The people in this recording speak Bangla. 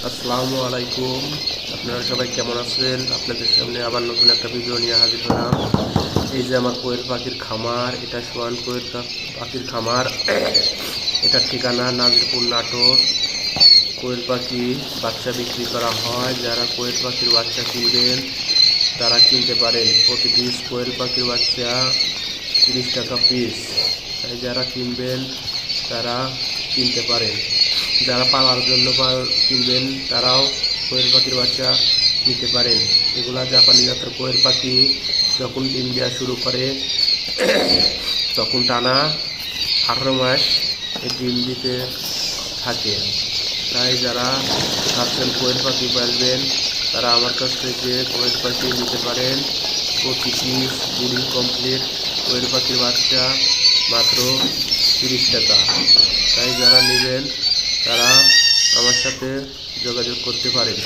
আসসালামু আলাইকুম। আপনারা সবাই কেমন আছেন? আপনাদের সামনে আবার নতুন একটা ভিডিও নিয়ে হাজির হলাম। এই যে আমার কোয়েল পাখির খামার, এটা সোয়ান কোয়েল পাখির খামার। এটার ঠিকানা নাজিরপুর, নাটোর। কোয়েল পাখি বাচ্চা বিক্রি করা হয়। যারা কোয়েল পাখির বাচ্চা কিনবেন তারা কিনতে পারেন। প্রতি পিস কোয়েল পাখির বাচ্চা 30 টাকা পিস। তাই যারা কিনবেন তারা কিনতে পারেন। যারা পালার জন্য কিনবেন তারাও কোয়েল পাখির বাচ্চা নিতে পারেন। এগুলা জাপানি জাতের কোয়েল পাখি। যখন ডিম দেওয়া শুরু করে তখন টানা 18 মাস ডিম দিতে থাকে। তাই যারা ভাবছেন কোয়েল পাখি পালবেন তারা আমার কাছ থেকে কোয়েল পাখি নিতে পারেন। প্রতি পিস ব্রিডিং কমপ্লিট কোয়েল পাখির বাচ্চা মাত্র 30 টাকা। তাই যারা নেবেন তারা আমার সাথে যোগাযোগ করতে পারেন।